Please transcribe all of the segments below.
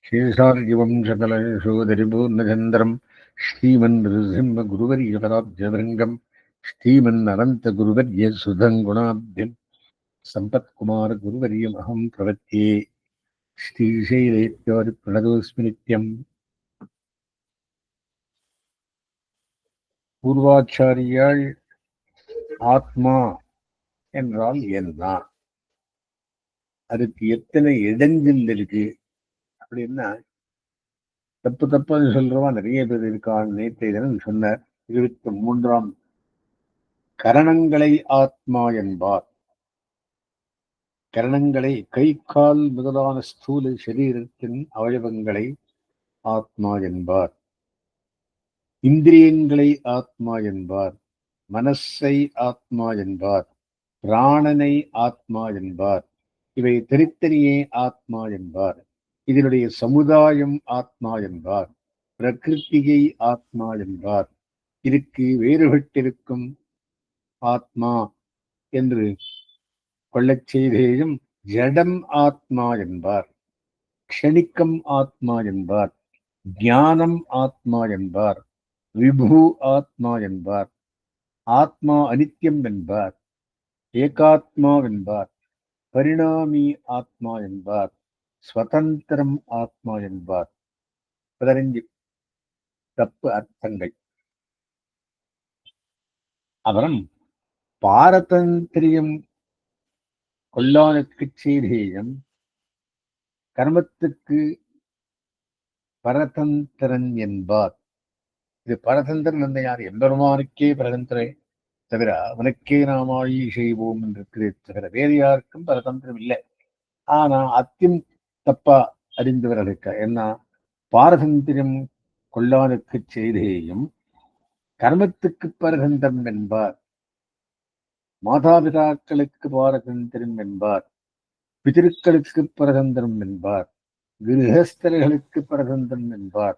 शेषार्यवंशकलयशोधरिपूर्णचन्द्रम् श्रीमन्नृसिंहगुरुवर्यपदाब्जभृङ्गम् श्रीमन्ननन्तगुरुवर्यसुधम् गुणाब्धिम् सम्पत्कुमारगुरुवर्यमहम् प्रपद्ये श्रीशैलेत्यादिप्रणतोऽस्मि नित्यम्. பூர்வாச்சாரியால் ஆத்மா என்றால் என்ன, அதுக்கு எத்தனை இடங்கள் இருக்கு அப்படின்னா தப்பு தப்பான்னு சொல்றவா நிறைய பேர் இருக்கான்னு நேற்றைய தினம் சொன்னார். 23ஆம் கரணங்களை ஆத்மா என்பார். கரணங்களை கை கால் முதலான ஸ்தூல சரீரத்தின் அவயவங்களை ஆத்மா என்பார். இந்திரியங்களை ஆத்மா என்பார். மனசை ஆத்மா என்பார். பிராணனை ஆத்மா என்பார். இவை தனித்தனியே ஆத்மா என்பார். இதனுடைய சமுதாயம் ஆத்மா என்பார். பிரகிருதியை ஆத்மா என்பார். இதுக்கு வேறுபட்டிருக்கும் ஆத்மா என்று கொள்ளச் செய்தேயும் ஜடம் ஆத்மா என்பார். க்ஷணிக்கம் ஆத்மா என்பார். ஞானம் ஆத்மா என்பார். விபு ஆத்மா என்பார். ஆத்மா அனித்யம் என்பார். ஏகாத்மா என்பார். பரிணாமி ஆத்மா என்பார். ஸ்வதந்திரம் ஆத்மா என்பார். 15 தப்பு அர்த்தங்கள். அப்புறம் பாரதந்திரியம் கொல்லானுக்கு செய்தேயம் கர்மத்துக்கு பரதந்திரன் என்பார். இது பரதந்திரன் என்ன யார்? எம்பெருமானுக்கே பரதந்திரே தவிர அவனுக்கே நாமாயி செய்வோம் என்று தவிர வேறு யாருக்கும் பரதந்திரம் இல்லை. ஆனா அத்தியம் தப்பா அறிந்தவர்களுக்கு என்ன, பாரதந்திரம் கொல்லானுக்கு செய்தேயும் கர்மத்துக்கு பரதந்திரம் என்பார். மாதாபிதாக்களுக்கு பாரதந்திரம் என்பார். பிதிருக்களுக்கு பரதந்திரம் என்பார். கிரகஸ்தர்களுக்கு பரதந்திரம் என்பார்.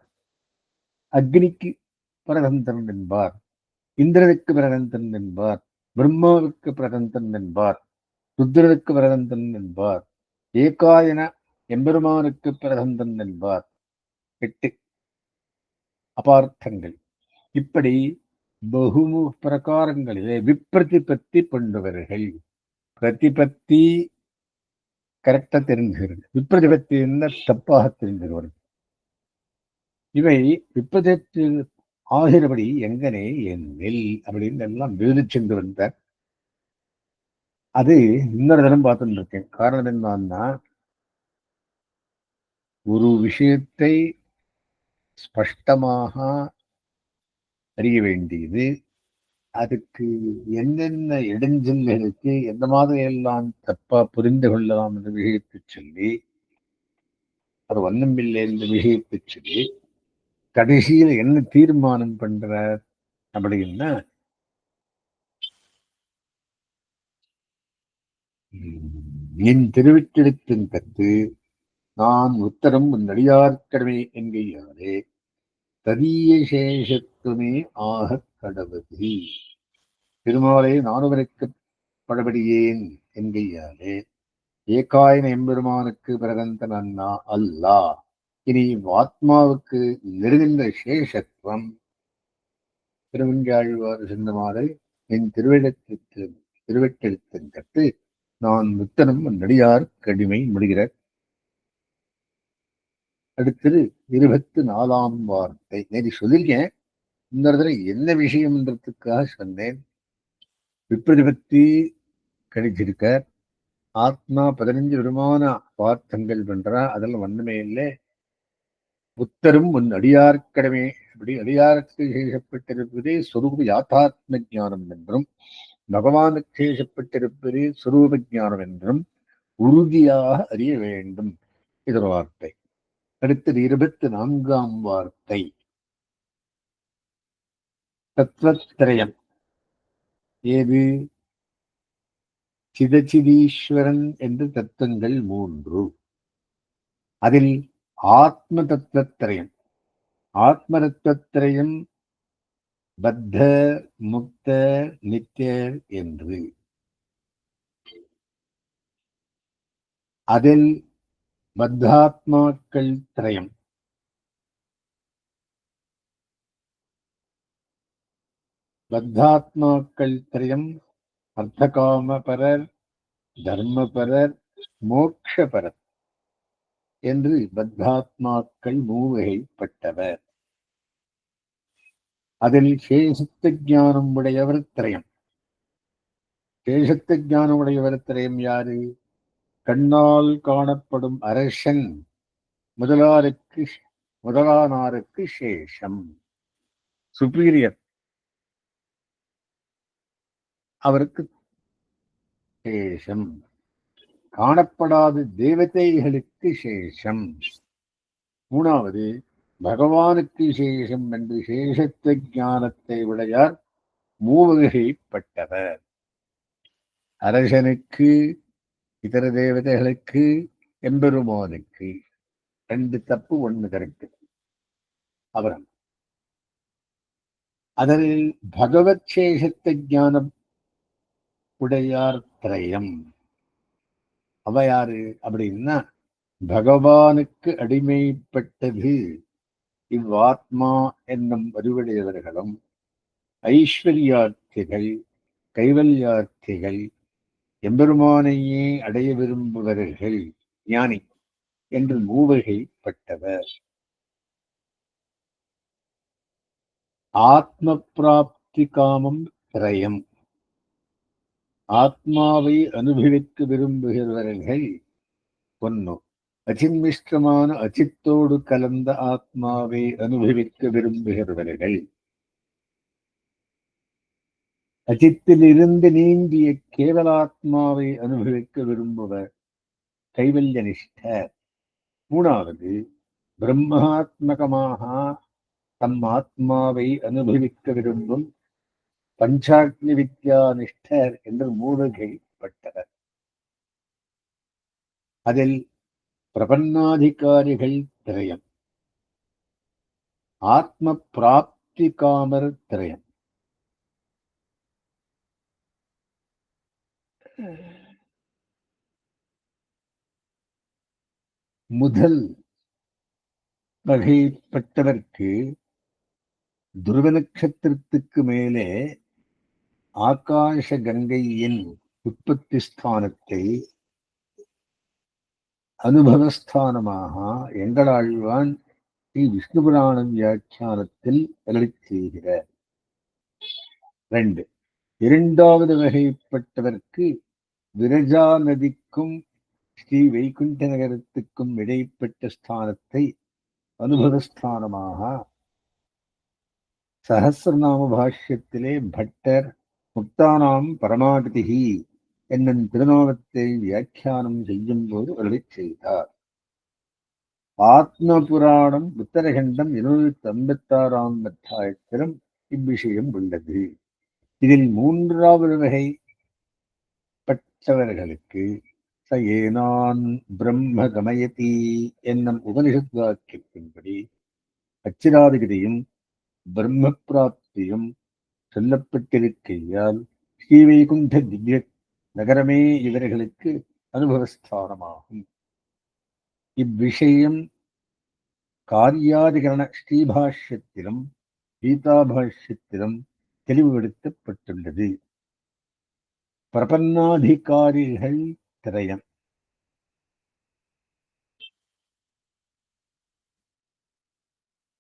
அக்னிக்கு பரதந்திரம் என்பார். இந்திரனுக்கு பரதந்திரம் என்பார். பிரம்மாவுக்கு பரதந்திரம் என்பார். ருத்ரனுக்கு பரதந்திரம் என்பார். ஏகாயன எம்பெருமானுக்கு பரதந்திரம் என்பார். 8 அபார்த்தங்கள். இப்படி பகுமு பிரகாரங்களிலே விப்ரதிபத்தி பண்ணுவர்கள். பிரதிபத்தி கரெக்டா தெரிஞ்சுகிறது, விப்ரதிபத்தி என்ன தப்பாக தெரிஞ்சுகிறது. இவை விப்ரதிபத்தி ஆகிறபடி எங்கனே என்னில் அப்படின்னு எல்லாம் விவரிச்சென்று வந்தார். அது இன்னொரு தினம் பார்த்துட்டு இருக்கேன். காரணம் என்னன்னா, ஒரு விஷயத்தை ஸ்பஷ்டமாக அறிய வேண்டியது, அதுக்கு என்னென்ன இடைஞ்சல்களுக்கு எந்த மாதிரி எல்லாம் தப்பா புரிந்து கொள்ளலாம் என்ற விஷயத்தை சொல்லி, அது ஒண்ணுமில்லை என்ற விஷயத்தை சொல்லி கடைசியில் என்ன தீர்மானம் பண்றார் அப்படின்னா, என் திருவிட்டெழுத்தின் கத்து நான் உத்தரம் உன் அடியார்க்கடமை என்கையாலே ததிய சேஷத்துவமே ஆக கடவுதி. திருமாலை நானுவனுக்கு படபடியேன் என்கையாலே ஏகாயன எம்பெருமானுக்கு பிரகந்தன் அண்ணா அல்லா. இனி ஆத்மாவுக்கு நெருங்கின்ற சேஷத்துவம் திருவஞ்சாழ்வார் சொன்ன மாதிரி என் திருவெட்டெழுத்தின் கட்டு நான் முத்தனும் நடிகார் கடிமை முடிகிற. அடுத்தது 24ஆம் வார்த்தை. நேற்று சொல்லியிருக்கேன், இந்த இடத்துல என்ன விஷயம்ன்றதுக்காக சொன்னேன். விப்ரதிபத்தி கிடைச்சிருக்க ஆத்மா 15 விதமான வார்த்தங்கள் பண்றா, அதெல்லாம் ஒண்ணுமே இல்லை. புத்தரும் உன் அடியார்க்கடமே, அப்படி அடியாருக்கு சேஷப்பட்டிருப்பதே சொரூப யாத்தாத்ம ஞானம் என்றும் பகவானுக்கு சேஷப்பட்டிருப்பதே சொரூப ஞானம் என்றும் உறுதியாக அறிய வேண்டும். இது ஒரு வார்த்தை. அடுத்தது 24ஆம் வார்த்தை. தத்வத்ரயம். ஏது? சிதச்சிதீஸ்வரன் என்று தத்துவங்கள் 3. அதில் ஆத்ம தத்துவத்திரயம். ஆத்ம தத்துவத்திரயம் பத்த முக்த நித்திய என்று. அதில் பத்தாத்மாக்கள் திரயம். பத்தாத்மாக்கள் திரயம் அர்த்தகாமபரர், தர்மபரர், மோக்ஷபரர் என்று பத்தாத்மாக்கள் மூவகைப்பட்டவர். அதில் சேஷத்த ஞானம் உடையவர் திரயம். சேஷத்த ஞானம் உடையவர் திரயம் யாரு? கண்ணால் காணப்படும் அரசன் முதலானாருக்கு சேஷம், சுப்பீரியர், அவருக்கு சேஷம். காணப்படாத தேவதைகளுக்கு சேஷம். மூணாவது பகவானுக்கு சேஷம் என்று சேஷத்த ஞானத்தை உடையார் மூவகைப்பட்டவர். அரசனுக்கு, இதர தேவதைகளுக்கு, எம்பெருமானுக்கு. ரெண்டு தப்பு, ஒண்ணு கரெக்ட். அவரம் அதில் பகவத் சேஷத்த ஞானம் உடையார் திரயம். அவ யாரு அப்படின்னா, பகவானுக்கு அடிமைப்பட்டது இவ்வாத்மா என்னும் அறிவுடையவர்களும், ஐஸ்வர்யார்த்திகள், கைவல்யார்த்திகள், எம்பெருமானையே அடைய விரும்புபவர்கள் ஞானி என்று மூவகைப்பட்டவர். ஆத்ம பிராப்தி காமம் திரயம். ஆத்மாவை அனுபவிக்க விரும்புகிறவர்கள் ஒன்னு. அச்சின்மிஷ்டமான அச்சித்தோடு கலந்த ஆத்மாவை அனுபவிக்க விரும்புகிறவர்கள். அச்சித்திலிருந்து நீங்கிய கேவலாத்மாவை அனுபவிக்க விரும்புவர் கைவல்யனிஷ்டர். மூணாவது பிரம்மாத்மகமாக தம் ஆத்மாவை அனுபவிக்க விரும்பும் பஞ்சாக்னி வித்யா நிஷ்டர் என்று மூவகைப்பட்டவர். அதில் பிரபன்னாதிகாரிகள் திரயம், ஆத்ம பிராப்தி காமர் திரயம். முதல் வகைப்பட்டவர்க்கு துருவ நட்சத்திரத்துக்கு மேலே ஆகாஷ கங்கையின் உற்பத்தி ஸ்தானத்தை அனுபவஸ்தானமாக எங்களாழ்வான் ஸ்ரீ விஷ்ணு புராண வியாக்கியானத்தில் அருளி செய்கிறார். 2. இரண்டாவது வகைப்பட்டவர்க்கு விரஜா நதிக்கும் ஸ்ரீ வைகுண்ட நகரத்துக்கும் இடைப்பட்ட ஸ்தானத்தை அனுபவஸ்தானமாக சஹசிரநாம பாஷ்யத்திலே பட்டர் முக்தானாம் பரமாகதிஹி என்னும் திருநாமத்தை வியாக்கியானம் செய்யும் போது அருளி செய்தார். ஆத்ம புராணம் உத்தரகண்டம் 256ஆம் அத்தியாயத்திலும் இவ்விஷயம் உள்ளது. இதில் மூன்றாவது வகைப்பட்டவர்களுக்கு ச ஏனான் பிரம்ம கமயதி என்னும் உபனிஷத் வாக்கியத்தின்படி அச்சிராதிகதியும் பிரம்ம பிராப்தியும் சொல்லப்பட்டிருக்கையால் ஸ்ரீவைகுண்ட திவ்ய நகரமே இவர்களுக்கு அனுபவஸ்தானமாகும். இவ்விஷயம் காரியாதிகரண ஸ்ரீபாஷ்யத்திலும் கீதாபாஷ்யத்திலும் தெளிவுபடுத்தப்பட்டுள்ளது. பிரபன்னாதிகாரிகள் திரயம்.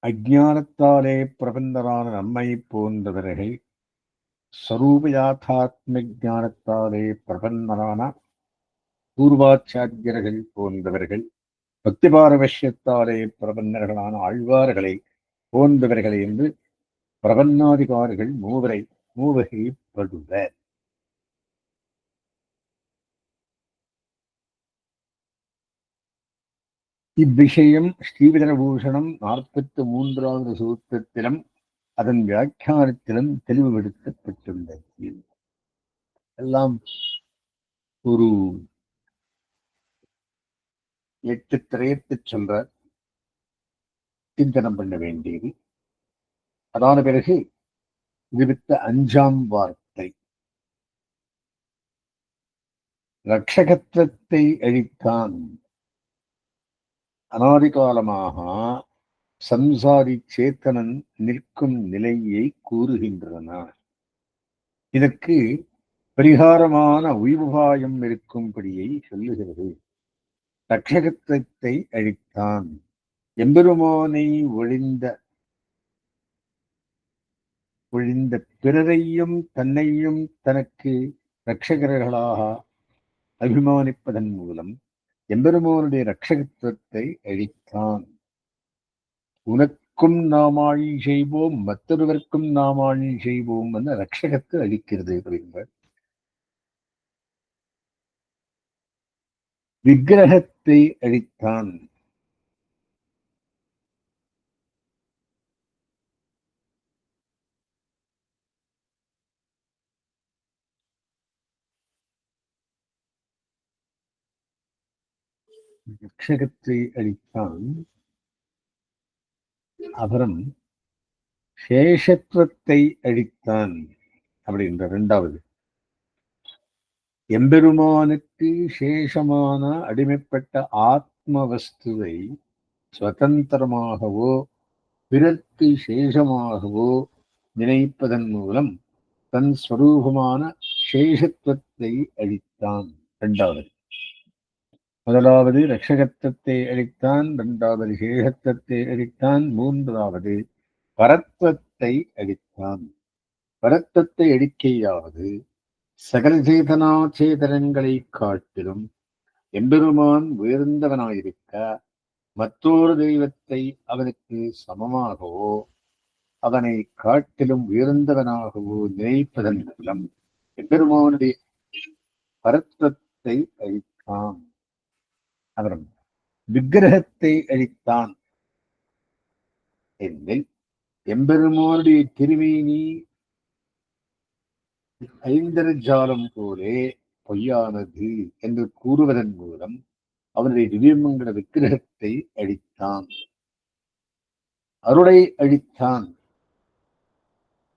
அஜானத்தாலே பிரபந்தரான நம்மை போன்றவர்கள், ஸ்வரூப யாத்தாத்ம ஞானத்தாலே பிரபன்னரான பூர்வாச்சாரியர்கள் போன்றவர்கள், பக்தி பாரவஷ்யத்தாலே பிரபன்னர்களான ஆழ்வார்களை போன்றவர்கள் என்று பிரபன்னாதிகாரிகள் மூவகைப்படுவர். இவ்விஷயம் ஸ்ரீவிதரபூஷணம் 43வது சூத்திரத்திலும் அதன் வியாக்கியானத்திலும் தெளிவுபடுத்தப்பட்டுள்ளது. எல்லாம் ஒரு 8 திரயத்தை சொல்ற சிந்தனம் பண்ண வேண்டியது. அதான பிறகு விடுத்த 5ஆம் வார்த்தை, ரக்ஷகத்துவத்தை அழித்தான், அனாதிகாலமாக சம்சாரி சேத்தனன் நிற்கும் நிலையை கூறுகின்றன. இதற்கு பரிகாரமான உய்வுபாயம் இருக்கும்படியை சொல்லுகிறது. ரட்சகத்துவத்தை அழித்தான். எம்பெருமானை ஒழிந்த பிறரையும் தன்னையும் தனக்கு ரட்சகர்களாக அபிமானிப்பதன் மூலம் எம்பெருமானுடைய ரட்சகத்துவத்தை அழித்தான். உனக்கும் நாமாழி செய்வோம், மற்றொருவருக்கும் நாமாழி செய்வோம் என ரட்சகத்தை அளிக்கிறது அப்படின்பார். விக்கிரகத்தை அழித்தான். ரட்சகத்தை அளித்தான். அப்புறம் சேஷத்துவத்தை அழித்தான் அப்படின்ற இரண்டாவது. எம்பெருமானுக்கு சேஷமான அடிமைப்பட்ட ஆத்ம வஸ்துவை சுதந்திரமாகவோ பிறர்க்கு சேஷமாகவோ நினைப்பதன் மூலம் தன் ஸ்வரூபமான சேஷத்துவத்தை அளித்தான். இரண்டாவது. முதலாவது ரட்சகத்துவத்தை அளித்தான், இரண்டாவது சேஷத்துவத்தை அளித்தான், மூன்றாவது பரத்வத்தை அளித்தான். பரத்வத்தை அளிக்கையாவது சகல சேதனாச்சேதனங்களை காட்டிலும் எம்பெருமான் உயர்ந்தவனாயிருக்க மற்றொரு தெய்வத்தை அவனுக்கு சமமாகவோ அவனை காட்டிலும் உயர்ந்தவனாகவோ நினைப்பதன் மூலம் எம்பெருமானுடைய பரத்வத்தை அளித்தான். அவன் விக்கிரகத்தை அளித்தான் எனில் எம்பெருமானுடைய திருமேனி ஐந்தரஜாலம் போலே பொய்யானது என்று கூறுவதன் மூலம் அவனுடைய திவ்யமங்கல விக்கிரகத்தை அளித்தான். அருளை அளித்தான்.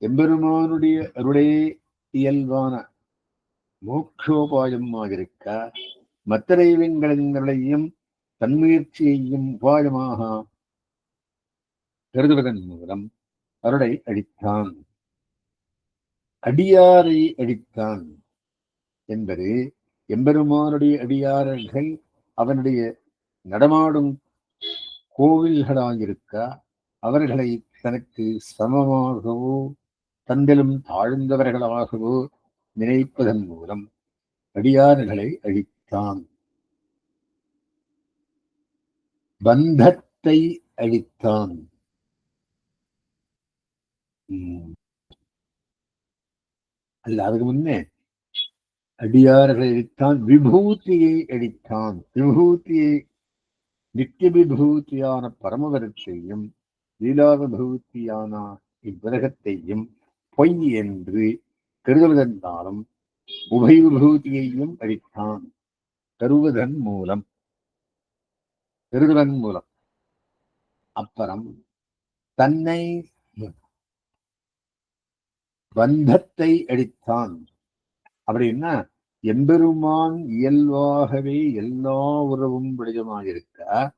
எம்பெருமானுடைய அருளே இயல்பான மோட்சோபாயமாயிருக்க மற்ற தெய்வங்களின் தன்முயற்சியையும் உபாயமாக கருதுவதன் மூலம் அருளை அளித்தான். அடியாரை அளித்தான் என்பது எம்பெருமானுடைய அடியார்கள் அவனுடைய நடமாடும் கோவில்களாயிருக்க அவர்களை தனக்கு சமமாகவோ தந்திலும் தாழ்ந்தவர்களாகவோ நினைப்பதன் மூலம் அடியார்களை அழித்தான். பந்தத்தை அழித்தான். அல்ல, அதுக்கு முன்னே அடியார்களை அழித்தான், விபூதியை அழித்தான். விபூதியை நித்திய விபூதியான பரமவரத்தையும் லீலா விபூதியான இவ்வுலகத்தையும் பொய் என்று கருதுவதனாலும் உபய விபூதியையும் அழித்தான். கருதுவதன் மூலம் அப்புறம் தன்னை பந்தத்தை அழித்தான். அப்படின்னா எம்பெருமான் இயல்பாகவே எல்லா உறவும் விடயமாயிருக்க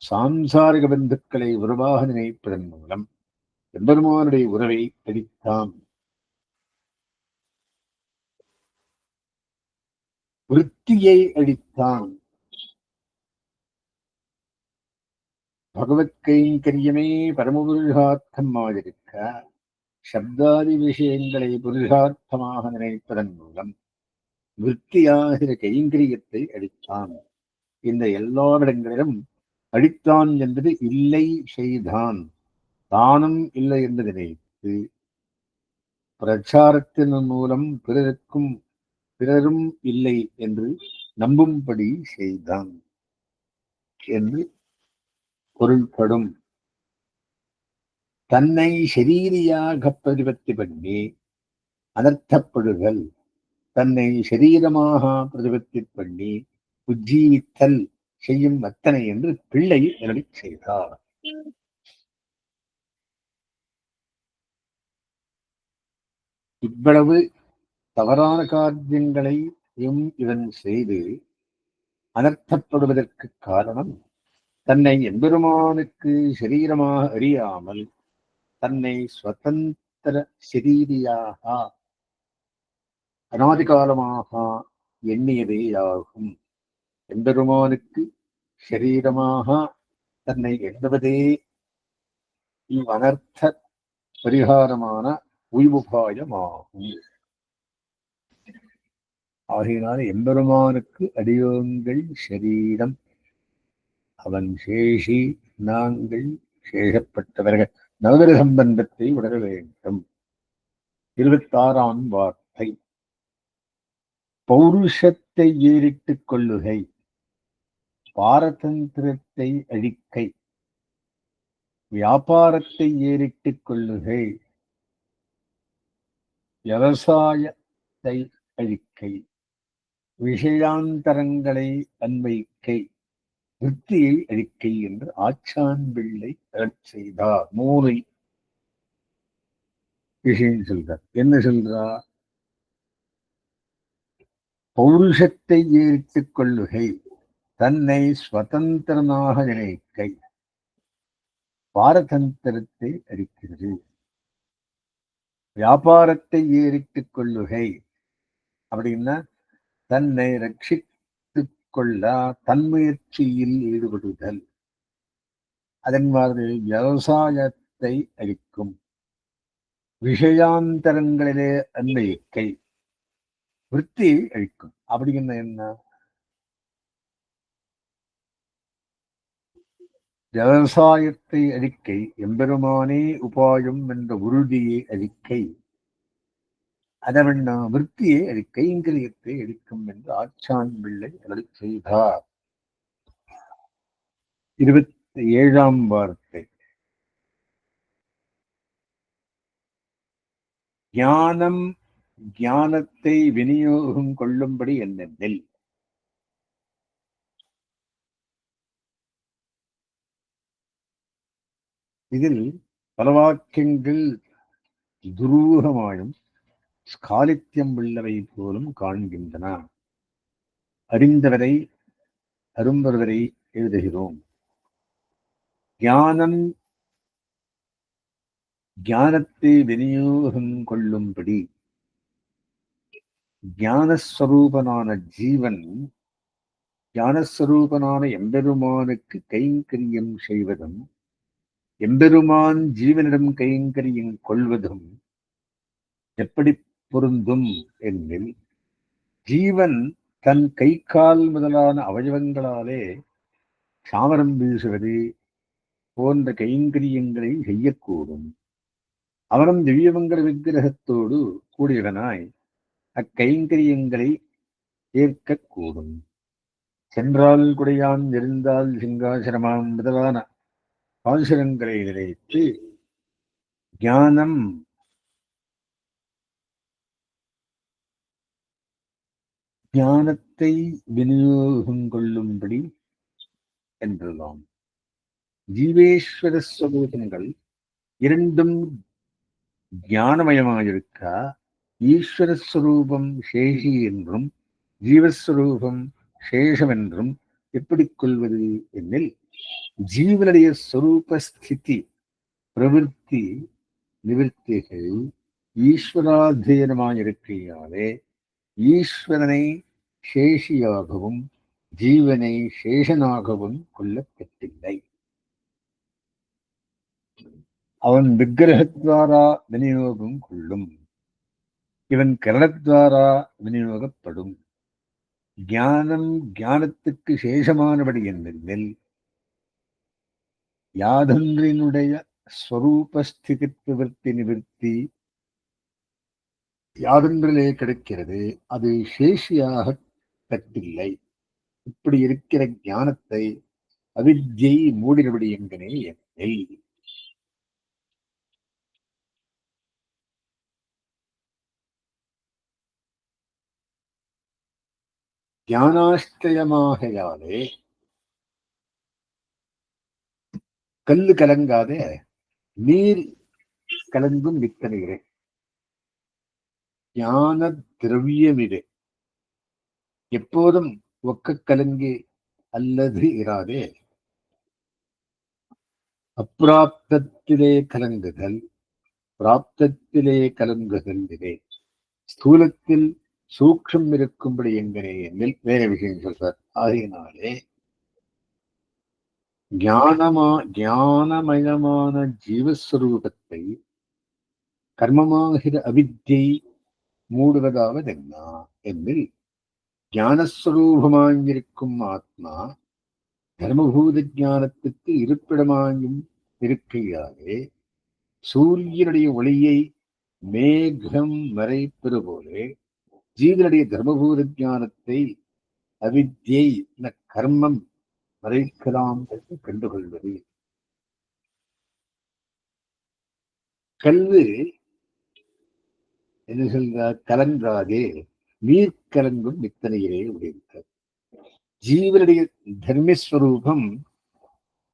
சாம்சாரிக பந்துக்களை உறவாக நினைப்பதன் மூலம் எம்பெருமானுடைய உறவை அழித்தான். விருத்தியை அழித்தான். பகவத் கைங்கரியமே பரமபுருஷார்த்தமாயிருக்க சப்தாதி விஷயங்களை புருஷார்த்தமாக நினைப்பதன் மூலம் விருத்தியாகிற கைங்கரியத்தை அளித்தான். இந்த எல்லா இடங்களிலும் அளித்தான் என்பது இல்லை செய்தான், தானும் இல்லை என்று நினைத்து பிரச்சாரத்தின் மூலம் பிறரும் இல்லை என்று நம்பும்படி செய்தான் என்று பொருள்படும். தன்னை ஷரீரியாக பிரதிபத்தி பண்ணி அனர்த்தப்படுதல், தன்னை சரீரமாக பிரதிபத்தி பண்ணி உஜ்ஜீவித்தல் செய்யும் அத்தனை என்று பிள்ளை நிலை செய்தார். இவ்வளவு தவறான காரியங்களையும் இவன் செய்து அனர்த்தப்படுவதற்கு காரணம் தன்னை எம்பெருமானுக்கு சரீரமாக அறியாமல் தன்னை ஸ்வதந்திர சரீரியாக அநாதிகாலமாக எண்ணியதேயாகும். எம்பெருமானுக்கு சரீரமாக தன்னை எண்ணுவதே இவ்வனர்த்த பரிகாரமான உய்வுபாயமாகும். ஆகையினால எம்பெருமானுக்கு அடியோங்கள் சரீரம், அவன் சேஷி, நாங்கள் சேஷப்பட்டவர்கள். நவகிர சம்பந்தத்தை உணர வேண்டும். 26ஆம் வார்த்தை. பௌருஷத்தை ஏறிட்டுக் கொள்ளுகை, பாரதந்திரத்தை அழிக்கை, வியாபாரத்தை ஏறிட்டுக் கொள்ளுகை, விவசாயத்தை அழிக்கை, விஷயாந்தரங்களை அன்வைக்கை, விருத்தியை அழிக்கை என்று ஆச்சான் பிள்ளை செய்தார். 3 விஷயம் சொல்றார். என்ன சொல்றார்? பௌருஷத்தை ஏறிட்டுக் கொள்ளுகை, தன்னை சுதந்திரனாக நினைக்கை, பாரதந்திரத்தை அளிக்கிறது. வியாபாரத்தை ஏறிட்டுக் கொள்ளுகை அப்படின்னா தன்னை ரட்சித்துக் கொள்ள தன்முயற்சியில் ஈடுபடுதல். அதன் மாதிரி விவசாயத்தை அளிக்கும். விஷயாந்தரங்களிலே அன்மைக்கை, விருத்தியை அளிக்கும். அப்படின்னா என்ன? விவசாயத்தை அழிக்கை, எம்பெருமானே உபாயம் என்ற உறுதியை அழிக்கை, அதவண்ணா விருத்தியை அழிக்கை, இங்கிரியத்தை அழிக்கும் என்று ஆச்சான் பிள்ளை அருள் செய்தார். 27ஆம் வார்த்தை. ஞானம் ஞானத்தை விநியோகம் கொள்ளும்படி என்னென்னில். இதில் பல வாக்கியங்கள் துரூகமாயும் ஸ்காலித்யம் உள்ளவை போலும் காண்கின்றன. அறிந்தவரை அரும்பவரை எழுதுகிறோம். ஞானம் ஞானத்தை விநியோகம் கொள்ளும்படி, ஞானஸ்வரூபனான ஜீவன் ஞானஸ்வரூபனான எம்பெருமானுக்கு கைங்கரியம் செய்வதும், எம்பெருமான் ஜீவனிடம் கைங்கரியம் கொள்வதும் எப்படி பொருந்தும் என்னில், ஜீவன் தன் கை கால் முதலான அவயவங்களாலே சாமரம் வீசுவது போன்ற கைங்கரியங்களை செய்யக்கூடும். அவனும் திவ்யமங்கல விக்கிரகத்தோடு கூடியவனாய் அக்கைங்கரியங்களை ஏற்கக்கூடும். சென்றால் குடையான், இருந்தால் சிங்காசனமாம் முதலான பாசுரங்களை நினைத்து ஞானம் ஞானத்தை விநியோகம் கொள்ளும்படி என்றுள்ளோம். ஜீவேஸ்வர ஸ்வரூபங்கள் இரண்டும் ஞானமயமாயிருக்க, ஈஸ்வரஸ்வரூபம் சேஷி என்றும் ஜீவஸ்வரூபம் சேஷம் என்றும் எப்படி கொள்வது என்னில், ஜீவனுடைய ஸ்வரூபஸ்திதி பிரவிற்த்தி நிவர்த்திகள் ஈஸ்வராத்தியனமாயிருக்கையாலே ஈஸ்வரனை சேஷியாகவும் ஜீவனை சேஷனாகவும் கொள்ளப்பட்டில்லை. அவன் விக்கிரகத்வாரா விநியோகம் கொள்ளும், இவன் கரணத்வாரா விநியோகப்படும். ஞானம் ஞானத்துக்கு சேஷமானபடி என்னென்னில், யாதொன்றினுடைய ஸ்வரூபஸ்திதி பிரவர்த்தி நிவர்த்தி யாதொன்றிலே கிடைக்கிறது, அது சேஷியாக கட்டில்லை. இப்படி இருக்கிற ஞானத்தை அவித்யை மூடினபடி என்கனே என்னை. ஞானாஷ்டயமாகையாலே கல்லு கலங்காதே நீர் கலங்கும் நித்தனைகிறேன். ஞான திரவியமிது எப்போதும் ஒக்க கலங்கி அல்லது இராதே. அப்பிராப்தத்திலே கலங்குதல், பிராப்தத்திலே கலங்குதல் இதே. ஸ்தூலத்தில் சூக்ஷம் இருக்கும்படி எங்கனே என்னில் வேற விஷயம் சொல்றார். ஆகையினாலே ஞானமயமான ஜீவஸ்வரூபத்தை கர்மமாகிற அவித்யை மூடுவதாவதென்ன என்னில் ஞானஸ்வரூபமாயிருக்கும் ஆத்மா தர்மபூத ஞானத்துக்கு இருப்பிடமாயும் இருக்கையாலே சூரியனுடைய ஒளியை மேகம் மறைப்பது போலே ஜீவனுடைய தர்மபூத ஞானத்தை அவித்யை என கர்மம் மறைக்கலாம் என்று கண்டுகொள்வது. கல்வு என்ன சொல்றார்? கலங்காதே நீர் கலங்கும் நித்தனையிலே உடைத்தார். ஜீவனுடைய தர்மஸ்வரூபம்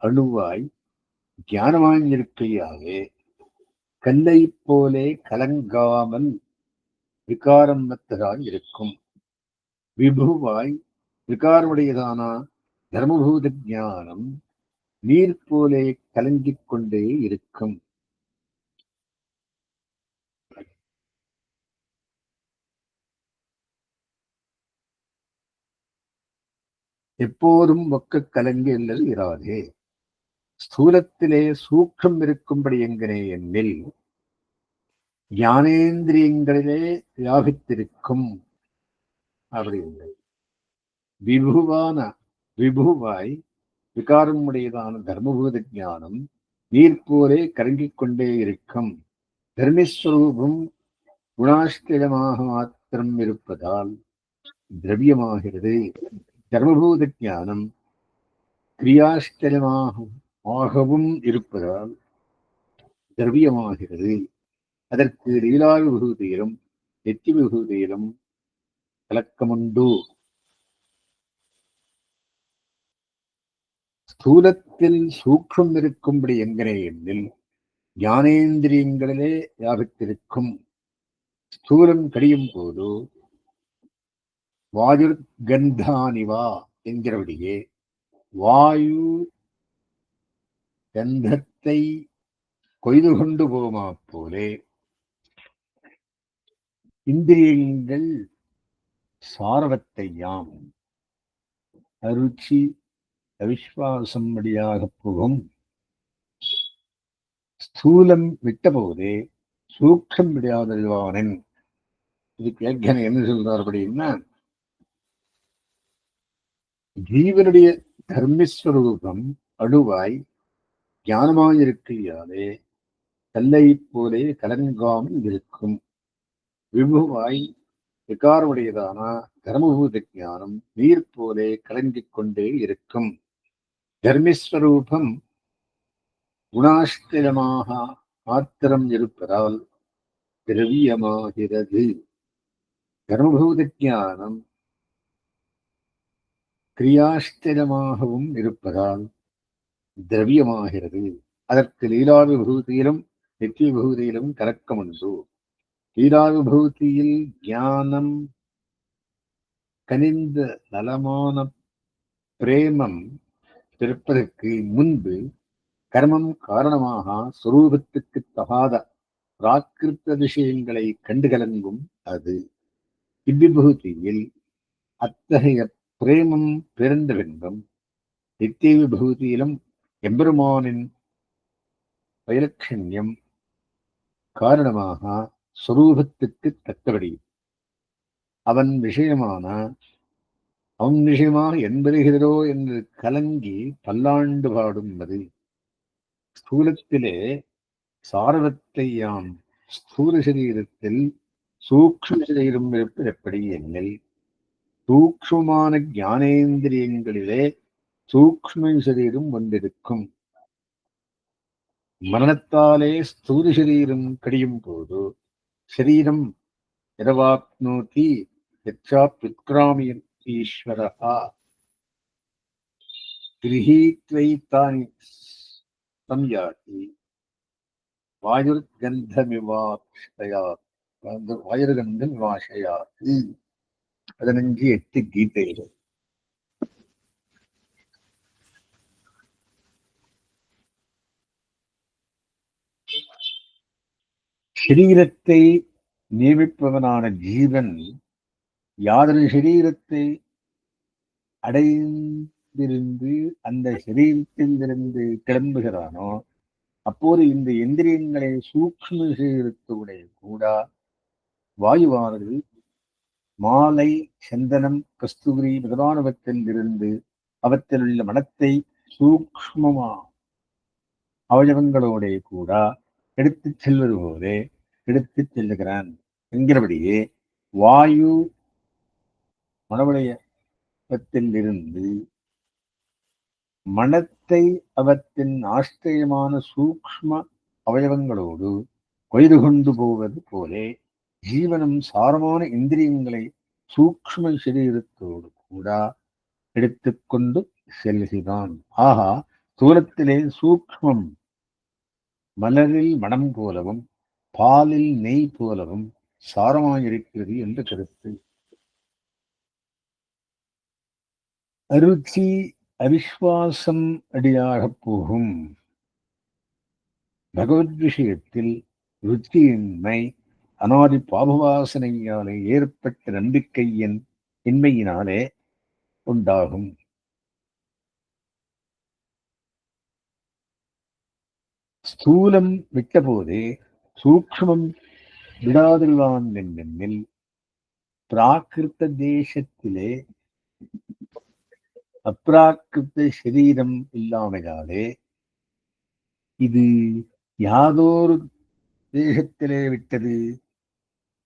அணுவாய் ஞானமாயிருக்கையாலே கல்லை போலே கலங்காமல் விகாரம் மற்றதாய் இருக்கும். விபுவாய் விகாரமுடையதான தர்மபூத ஞானம் நீர் போலே கலங்கிக் கொண்டே இருக்கும். எப்போதும் ஒக்க கலங்கி அல்லது இராதே. ஸ்தூலத்திலே சூக்ஷம் இருக்கும்படி எங்கனே என்னில் ஞானேந்திரியங்களிலே வியாபித்திருக்கும் அப்படிங்கள். விபுவாய் விகாரம் உடையதான தர்மபூத ஞானம் நீர் போலே கலங்கிக் கொண்டே இருக்கும். தர்மஸ்வரூபம் குணாஷ்டமாக மாத்திரம் இருப்பதால் திரவியமாகிறது. தர்மபூத ஞானம் கிரியாஷ்டலமாகவும் இருப்பதால் திரவியமாகிறது. அதற்கு லீலா விபூதியிலும் நித்திய விபூதியிலும் கலக்கமுண்டு. ஸ்தூலத்தில் சூக்ஷம் இருக்கும்படி என்கிறே எண்ணில் ஞானேந்திரியங்களிலே வியாபித்திருக்கும். ஸ்தூலம் கடியும் போது வாயு கந்தானிவா என்கிறபடியே வாயு கந்தத்தை கொய்து கொண்டு போமா போலே இந்திரியங்கள் சாரவத்தையாம் அருச்சி அவிஸ்வாசம் வழியாக போகும். ஸ்தூலம் விட்ட போதே சூக்ஷம் விடாதல்வானன். இதுக்கு ஏற்கனவே என்ன சொல்றார் அப்படின்னா, ஜீவனுடைய தர்மஸ்வரூபம் அணுவாய் ஞானமாயிருக்கையாலே கல்லை போலே கலங்காமல் இருக்கும். விபுவாய் விகாரமுடையதான தர்மபூத ஞானம் நீர் போலே கலங்கிக் கொண்டே இருக்கும். தர்மஸ்வரூபம் குணாஷ்டலமாக மாத்திரம் இருப்பதால் திரவியமாகிறது. தர்மபூத ஞானம் கிரியாஷ்டலமாகவும் இருப்பதால் திரவியமாகிறது. அதற்கு லீலா விபூதியிலும் நித்திய விபூதியிலும் கலக்கம் உண்டு. லீலா விபூதியில் ஞானம் கனிந்த நலமான பிரேமம் பிறப்பதற்கு முன்பு கர்மம் காரணமாக சுரூபத்துக்கு தகாத பிராகிருத்த விஷயங்களை கண்டு கலங்கும். அது இவ்விபூதியில் அத்தகைய பிரேமம் பிறந்த பின்பும் நித்திய விபூதியிலும் எம்பெருமானின் வைலட்சண்யம் காரணமாக சுரூபத்துக்கு தக்கபடி அவன் விஷயமாக என்பதுகிறதோ என்று கலங்கி பல்லாண்டு பாடும்பது. ஸ்தூலத்திலே சாரவத்தையாம் ஸ்தூல சரீரத்தில் சூக்ஷ்ம சரீரம் இருப்பது எப்படி எண்ணில் சூக்ஷ்மமான ஞானேந்திரியங்களிலே சூக்ஷ்ம சரீரம் ஒன்றிருக்கும். மரணத்தாலே ஸ்தூல சரீரம் கடியும் போது சரீரம் இரவாப்னோதி ஈஸ்வரா கிரஹீத்வைத்தானி சம்யாதி வாயுர்கந்த விவாஷயாதி. 15:8 கீதையில். சரீரத்தை நியமிப்பவனான ஜீவன் யாதொரு சரீரத்தை அடைந்திருந்து அந்த சரீரத்திலிருந்து கிளம்புகிறானோ அப்போது இந்த இந்திரியங்களை சூக்ஷ்ம சரீரத்தோட கூட வாயுவானது மாலை, சந்தனம், கஸ்தூரி முதலானவற்றில் இருந்து அவற்றில் உள்ள மனத்தை சூக்ஷ்மமா அவயவங்களோட கூட எடுத்துச் செல்வது போலே எடுத்துச் செல்லுகிறான் என்கிறபடியே வாயு மனவளையத்தில் இருந்து மனத்தை அவற்றின் ஆஷ்டயமான சூக்ஷ்ம அவயவங்களோடு கொய்து கொண்டு போவது போலே ஜீவனும் சாரமான இந்திரியங்களை சூக்ஷ்ம சரீரத்தோடு கூட எடுத்துக்கொண்டு செல்கிறான். ஆகா, தூரத்திலே சூக்ஷ்மம் மலரில் மனம் போலவும் பாலில் நெய் போலவும் சாரமாயிருக்கிறது என்று கருத்து. அருச்சி அவிஸ்வாசம் அடியாகப் போகும் பகவத் விஷயத்தில் ருச்சியின்மை அனாதி பாபவாசனையாலே ஏற்பட்ட நம்பிக்கையின் இன்மையினாலே உண்டாகும். ஸ்தூலம் விட்டபோதே சூக்ஷ்மம் விடாதிருவான் என்னென்னில் பிராகிருத்த தேசத்திலே அப்ராக்கிருத்த சரீரம் இல்லாமையாலே இது யாதொரு தேசத்திலே விட்டது,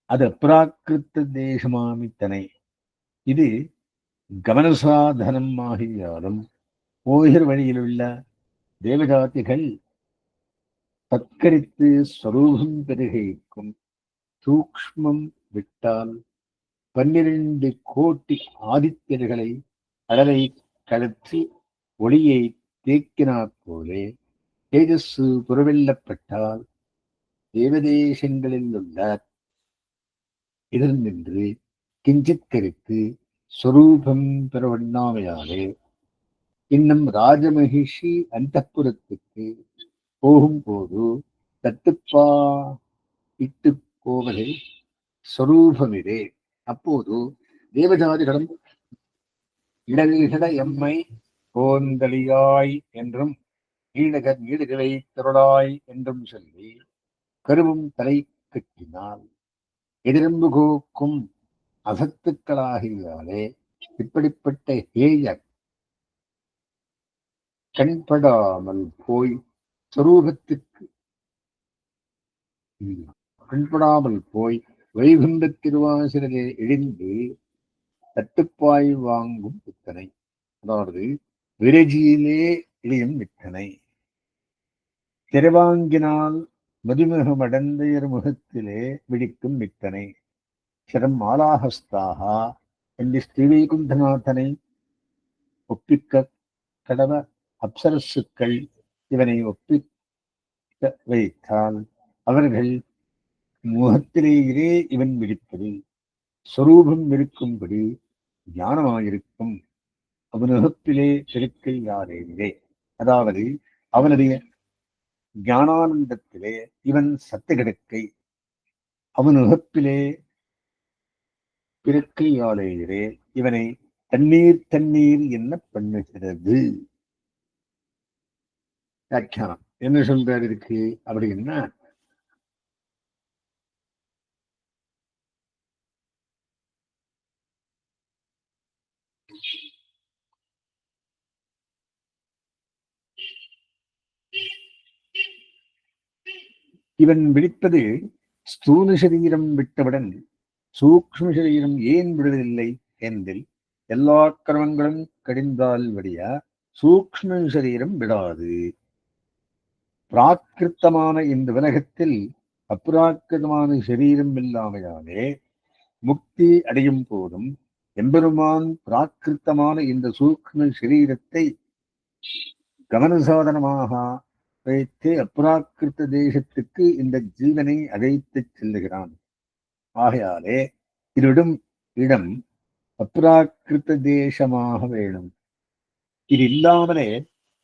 அது அப்ராக்கிருத்த தேசமாமித்தனை. இது கமனசாதனம் ஆகியாலும் போகிற வழியில் உள்ள தேவஜாதிகள் தற்கரித்து ஸ்வரூபம் பெருகைக்கும் சூக்ஷ்மம் விட்டால் 12 கோடி ஆதித்யர்களை அடலை கலற்றி ஒளியை தேக்கினாற் போலே தேஜஸ்ஸு புறவெல்லப்பட்டால் தேவதேசங்களில் உள்ள நின்று கிஞ்சித் கரித்து ஸ்வரூபம் பெறவண்ணாமையாலே இன்னும் ராஜமகிஷி அந்தப்புறத்துக்கு போகும்போது தட்டுப்பா இட்டு போவதே ஸ்வரூபமிதே. அப்போது தேவஜாதிகளும் இடகிட எம்மை போந்தலியாய் என்றும் ஈழகர் ஈடுகளை திரளாய் என்றும் சொல்லி கருவும் தலை கட்டினால் எதிரம்பு கோக்கும் அசத்துக்களாகியாலே இப்படிப்பட்ட ஹேயர் கண்படாமல் போய் சொரூபத்துக்கு கண்படாமல் போய் வைகுண்ட திருவாசலே இழிந்து தட்டுப்பாய் வாங்கும் வித்தனை, அதாவது விரஜியிலே இழியும் வித்தனை. திரவாங்கினால் மதுமுகமடந்தையர் முகத்திலே விழிக்கும் வித்தனை. சிரம் மாலாஹஸ்தாகா என்று ஸ்ரீவைகுண்டநாதனை ஒப்பிக்க கடவ அப்சரசுக்கள் இவனை ஒப்பிக்க வைத்தால் அவர்கள் முகத்திலேயே இவன் விழிப்பது சொரூபம் இருக்கும்படி ஞானமாயிருக்கும் அவனுகப்பிலே பெருக்கை யாரேவே, அதாவது அவனுடைய ஞானானந்தத்திலே இவன் சத்து கிடக்கை அவனுகப்பிலே பிறக்கையாலேயே இவனை தண்ணீர் தண்ணீர் என்ன பண்ணுகிறது. வியாக்கியானம் என்ன சொல்றாரு இருக்கு அப்படின்னா, இவன் விழிப்பது ஸ்தூல சரீரம் விட்டவுடன் சூக்ஷ்ம சரீரம் ஏன் விடுவதில்லை என்றில் எல்லா கிரமங்களும் கடிந்தால் வழியா சூக்ஷ்ம சரீரம் விடாது. பிராகிருத்தமான இந்த உலகத்தில் அப்ராக்கிருதமான சரீரம் இல்லாமையாலே முக்தி அடையும் போதும் எம்பெருமான் பிராகிருத்தமான இந்த சூக்ஷ்ம சரீரத்தை கவனசாதனமாக வைத்து அப்ராக்கிருத்த தேசத்துக்கு இந்த ஜீவனை அழைத்துச் செல்லுகிறான். ஆகையாலே இருடும் இடம் அப்ராக்கிருத்த தேசமாக வேணும். இது இல்லாமலே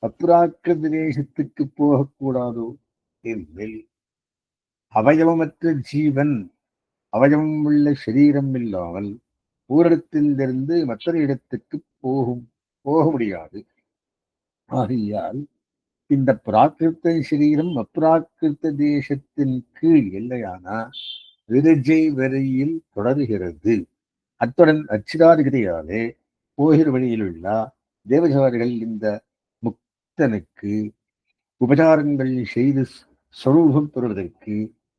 அப்ராக்கிருத தேசத்துக்கு போகக்கூடாதோ என்றில் அவயவமற்ற ஜீவன் அவயவம் உள்ள சரீரம் இல்லாமல் ஓரிடத்திலிருந்து மற்றொரு இடத்துக்கு போக முடியாது. ஆகையால் இந்த பிராகிருத்த சரீரம் அப்பிராகிருத்த தேசத்தின் கீழ் இல்லையானா விரஜை வரையில் தொடர்கிறது. அத்துடன் அச்சிராதிகதையாலே போகிற வழியில் உள்ள தேவதாரிகள் இந்த முக்தனுக்கு உபச்சாரங்கள் செய்து சொரூபம் பெறுவதற்கு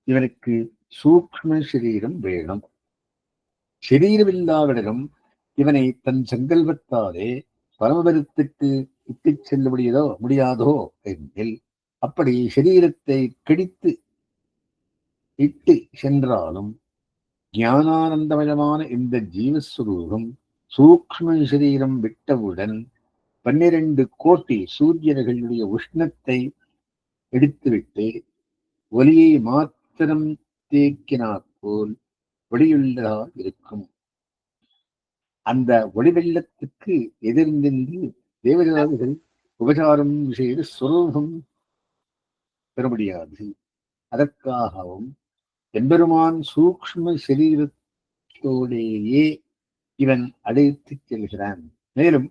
இவனுக்கு சூக்ஷ்ம சரீரம் வேணும். சரீரமில்லாவிடனும் இவனை தன் சங்கல்பத்தாலே பரமபதத்துக்கு இட்டுச் செல்ல முடியாதோ எனில் அப்படி சரீரத்தை கடித்து இட்டு சென்றாலும் ஞானானந்தமயமான இந்த ஜீவஸ்வரூபம் சூக்ஷ்ம சரீரம் விட்டவுடன் 12 கோடி சூரியர்களுடைய உஷ்ணத்தை எடுத்துவிட்டு ஒலியை மாத்திரம் தேக்கினாற் போல் ஒளியுள்ளதா இருக்கும். அந்த ஒளி வெள்ளத்துக்கு எதிர் நின்று தேவதாதிகள் உபசாரம் செய்து சுரூபம் பெற முடியாது. அதற்காகவும் எம்பெருமான் சூக்ஷ்ம சரீரத்தோடேயே இவன் அழைத்துச் செல்கிறான். மேலும்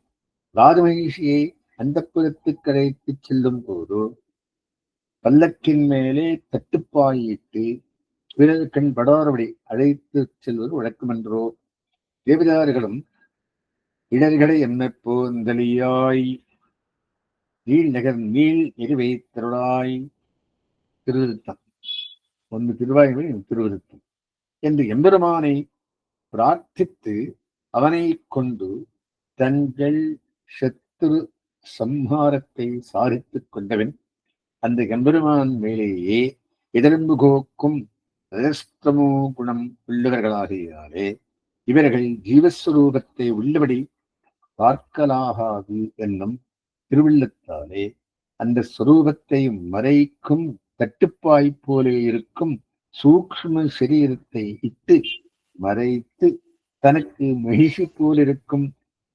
ராஜமகிஷியை அந்தப்புறத்துக்கு அழைத்துச் செல்லும் போது பல்லக்கின் மேலே தட்டுப்பாயிட்டு பிறர் கண் படாதபடி அழைத்துச் செல்வது வழக்கமென்றோ. தேவதாரிகளும் இடர்களை என்ன போந்தலியாய் நீள் நகர் நீள் எரிவை திருளாய் திருவிருத்தம் 1 திருவாய்மொழி திருவிருத்தம் என்று எம்பெருமானை பிரார்த்தித்து அவனை கொண்டு தங்கள் சத்துரு சம்ஹாரத்தை சாதித்துக் கொண்டவன் அந்த எம்பெருமான் மேலேயே எதிர்ம்பு கோக்கும் ரஜஸ்தமோ குணம் உள்ளவர்களாகியாலே இவர்கள் ஜீவஸ்வரூபத்தை உள்ளபடி பார்க்கலாகாது என்னும் திருவிள்ளத்தாலே அந்த ஸ்வரூபத்தை மறைக்கும் தட்டுப்பாய் போலே இருக்கும் சூக்ஷ்ம சரீரத்தை இட்டு மறைத்து தனக்கு மகிழ்ச்சி போலிருக்கும்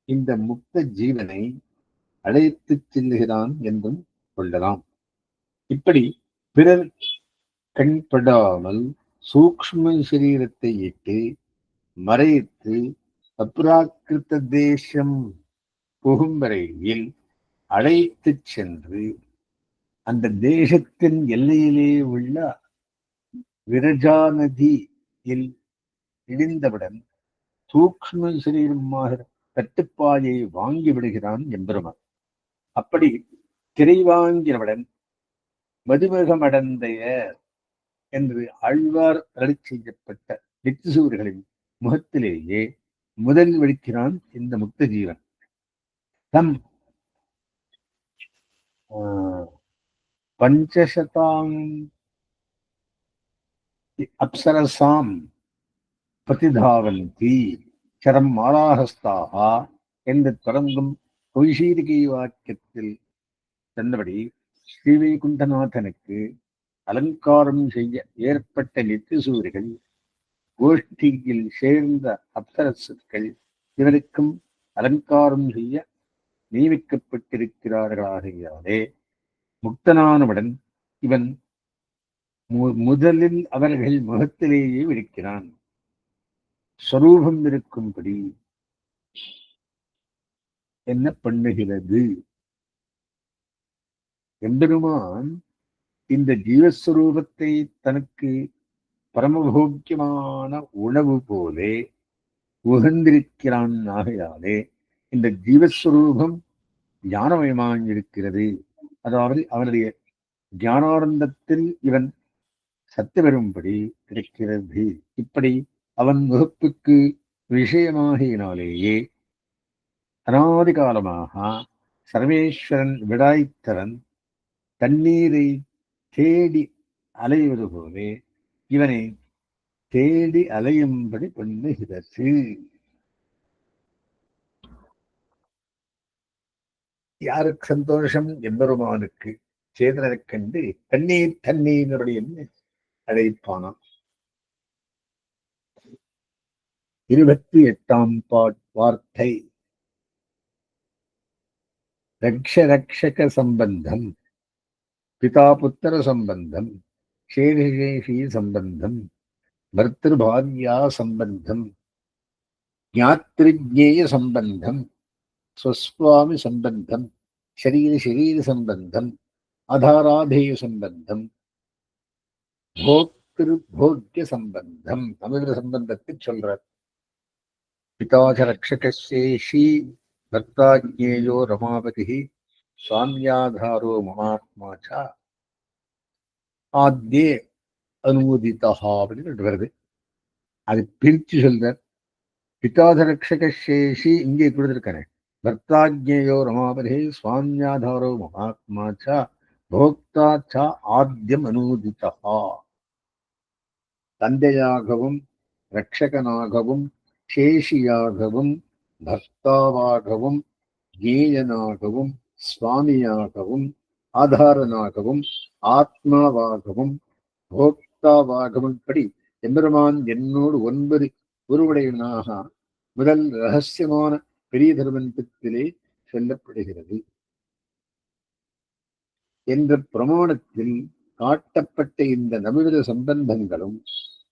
இந்த முக்த ஜீவனை அழைத்துச் செல்லுகிறான் என்றும் கொள்ளலாம். இப்படி பிறர் கண்படாமல் சூக்ஷ்ம சரீரத்தை இட்டு மறைத்து அப்ராக்கிருத்த தேசம் புகும் வரையில் அழைத்துச் சென்று அந்த தேசத்தின் எல்லையிலே உள்ள விரஜா நதியில் இடிந்தவுடன் சூக்ஷ்ம சரீரமாக தட்டுப்பாயை வாங்கி விடுகிறான் எம்பெருமான். அப்படி திரை வாங்கினவுடன் மதுமகமடந்தைய என்று ஆழ்வார் அருளி செய்யப்பட்ட நித்திசூர்களின் முகத்திலேயே முதல் வெடிக்கிறான் இந்த முக்த ஜீவன். தம் பஞ்சசதாம் அப்சரசாம் பிரதிதாவந்தி சரம் மாலாஹஸ்தாக என்று தொடங்கும் கௌஷீரிகை வாக்கியத்தில் சொன்னபடி ஸ்ரீவைகுண்டநாதனுக்கு அலங்காரம் செய்ய ஏற்பட்ட நித்திசூரிகள் கோஷ்டியில் சேர்ந்த அப்சரசுக்கள் இவருக்கும் அலங்காரம் செய்ய நியமிக்கப்பட்டிருக்கிறார்களாகையாலே முக்தனானவுடன் இவன் முதலில் அவர்கள் முகத்திலேயே இருக்கிறான். ஸ்வரூபம் இருக்கும்படி என்ன பண்ணுகிறது? எம்பெருமான் இந்த ஜீவஸ்வரூபத்தை தனக்கு பரமபோக்கியமான உணவு போலே உகந்திருக்கிறான். ஆகையாலே இந்த ஜீவஸ்வரூபம் ஞானமயமாயிருக்கிறது. அதாவது அவனுடைய ஞானானந்தத்தில் இவன் சத்து வரும்படி இருக்கிறது. இப்படி அவன் வகுப்புக்கு விஷயமாகினாலேயே அநாதி காலமாக சர்வேஸ்வரன் விடாய்த்தரன் தண்ணீரை தேடி அலைவது போலே இவனை தேடி அலையும்படி பண்ணுகிறது. யாருக்கு சந்தோஷம்? எம்பெருமானுக்கு. சேதனரைக் கண்டு தண்ணீர் தண்ணீருடைய அழைப்பானாம். 28ஆம் வார்த்தை. ரக்ஷ ரக்ஷக சம்பந்தம், பிதா புத்திர சம்பந்தம், சேஷேஷி சம்பந்தம், பர்திருபார்யா சம்பந்தம், ஞாத்ரிஜேய சம்பந்தம், ஸ்வஸ்வாமி சம்பந்தம், ஷரீர சம்பந்தம், ஆதாராதேய சம்பந்தம், போக்திரு போக்ய சம்பந்தம். தமிழ் சம்பந்தத்தை சொல்றார். பிதாச்ச ரக்ஷகசேஷி பர்த்தாஜ்ஞேயோ ரமாபதி சுவாமியாதாரோ மமாத்மா ச ஆத்யே அனுமோதிதா அப்படின்னு வருது. அது பிரிச்சு சொல்றார். பிதாச்ச ரக்ஷகசேஷி இங்கே கொடுத்திருக்காரு. பர்த்தாஜ்ஞேயோ ரமாபதி சுவாமியாதாரோ மமாத்மா ச போக்தா ச ஆத்யம் அனுமோதிதா. தந்தையாகவும் ரட்சகனாகவும் சேஷியாகவும் பர்த்தாவாகவும் ஜேயனாகவும் சுவாமியாகவும் ஆதாரனாகவும் ஆத்மாவாகவும் போக்தாவாகவும் படி எம்பெருமான் என்னோடு 9 உருவடையனாக முதல் ரகசியமான பெரிய தர்மந்தத்திலே சொல்லப்படுகிறது என்ற பிரமாணத்தில் காட்டப்பட்ட இந்த நவவித சம்பந்தங்களும்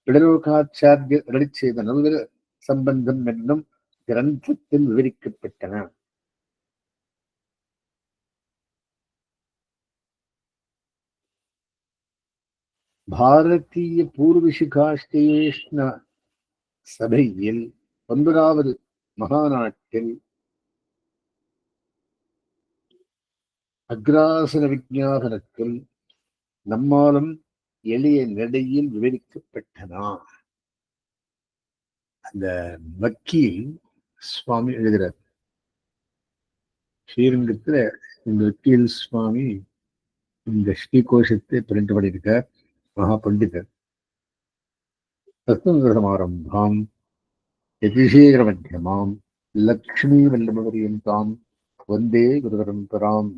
பிடரோகாச்சாரிய அருளி செய்த நவவித சம்பந்தம் என்னும் கிரந்தத்தில் விவரிக்கப்பட்டன. பாரதிய பூர்வசிகாஷ்டேஷ்ண சபையில் 9வது மகாநாட்டில் அக்ராசன விஞ்ஞாபனத்தில் நம்மாலும் எளிய நடையில் விவரிக்கப்பட்டன. அந்த வக்கீல் சுவாமி எழுதுகிறார். ஸ்ரீரங்கத்துல இந்த வக்கீல் சுவாமி இந்த ஸ்ரீகோஷத்தை பிரிண்ட் பண்ணியிருக்கார். மகா பண்டிதர். தத்துவசமாரம்பாம் யதிசேகர மத்தியமாம் லக்ஷ்மி வல்லபவரியந்தாம் வந்தே குரு பரம்பராம்.